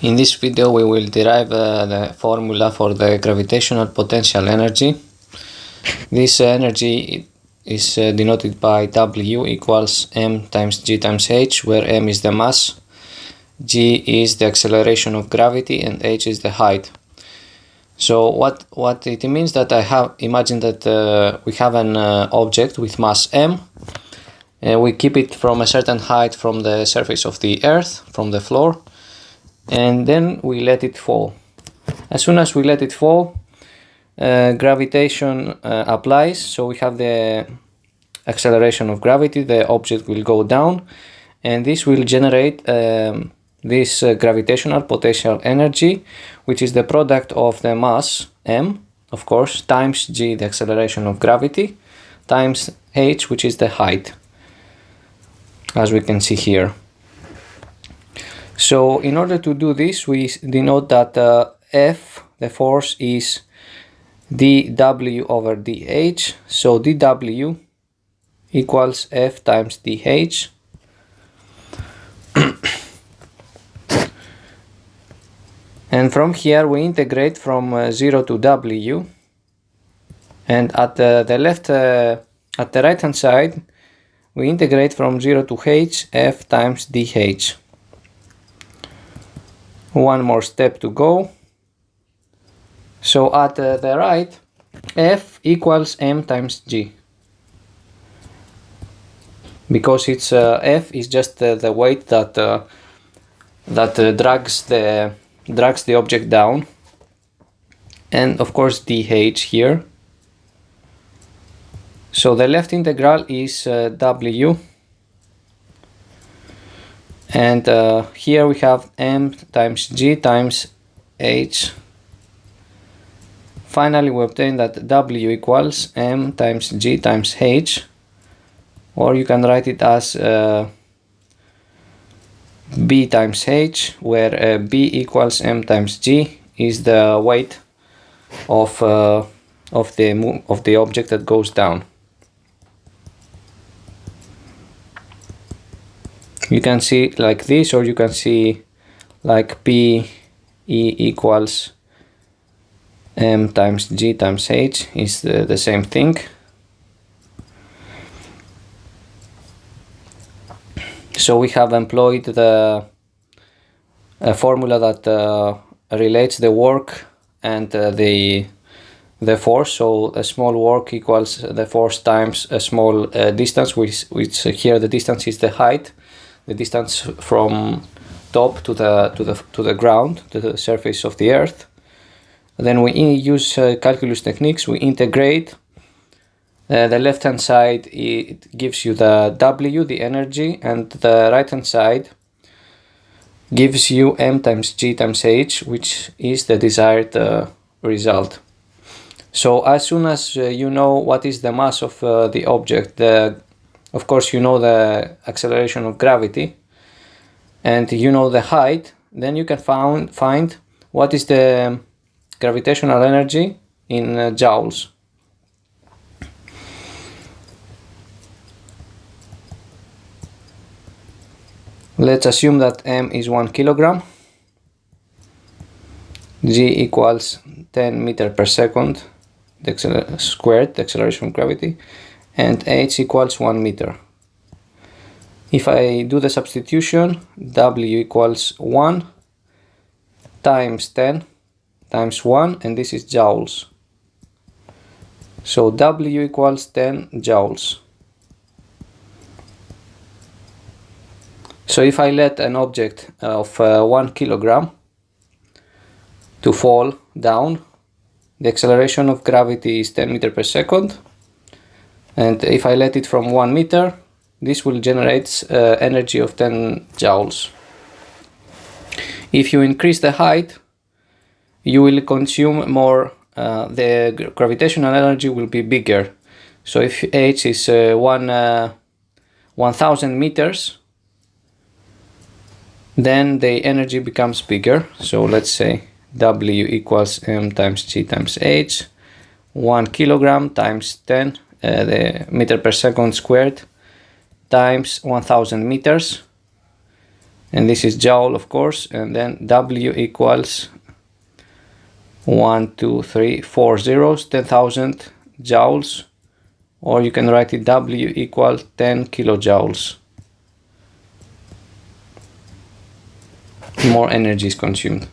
In this video we will derive the formula for the gravitational potential energy. This energy is denoted by W equals m times g times h, where m is the mass, g is the acceleration of gravity, and h is the height. So what it means that imagine that we have an object with mass m, and we keep it from a certain height from the surface of the earth, from the floor, and then we let it fall. As soon as we let it fall, gravitation applies, so we have the acceleration of gravity, the object will go down, and this will generate this gravitational potential energy, which is the product of the mass m, of course, times g, the acceleration of gravity, times h, which is the height, as we can see here. So in order to do this, we denote that F, the force, is dW over dH. So dW equals F times dH. And from here we integrate from 0 to W. And at the right hand side, we integrate from 0 to H, F times dH. One more step to go. So at the right, F equals m times g, because it's F is just the weight that drags the object down, and of course dH here. So the left integral is W. And here we have m times g times h. Finally, we obtain that W equals m times g times h, or you can write it as b times h, where b equals m times g is the weight of the object that goes down. You can see like this, or you can see like P E equals m times g times h is the same thing. So we have employed a formula that relates the work and the force. So a small work equals the force times a small distance, which here the distance is the height. The distance from top to the ground, to the surface of the earth. Then we use calculus techniques. We integrate. The left hand side, it gives you the W, the energy, and the right hand side gives you m times g times h, which is the desired result. So as soon as you know what is the mass of the object, of course you know the acceleration of gravity, and you know the height, then you can find what is the gravitational energy in joules. Let's assume that m is 1 kilogram, g equals 10 meters per second squared, the acceleration of gravity, and h equals 1 meter. If I do the substitution, W equals 1 times 10 times 1, and this is joules. So W equals 10 joules. So if I let an object of 1 kilogram to fall down, the acceleration of gravity is 10 meters per second. And if I let it from 1 meter, this will generate energy of 10 joules. If you increase the height, you will consume more, the gravitational energy will be bigger. So if h is 1000 meters, then the energy becomes bigger. So let's say W equals m times g times h, 1 kilogram times 10, the meter per second squared, times 1000 meters, and this is joule, of course, and then W equals 1, 2, 3, 4 zeros, 10,000 joules, or you can write it W equal 10 kilojoules. More energy is consumed.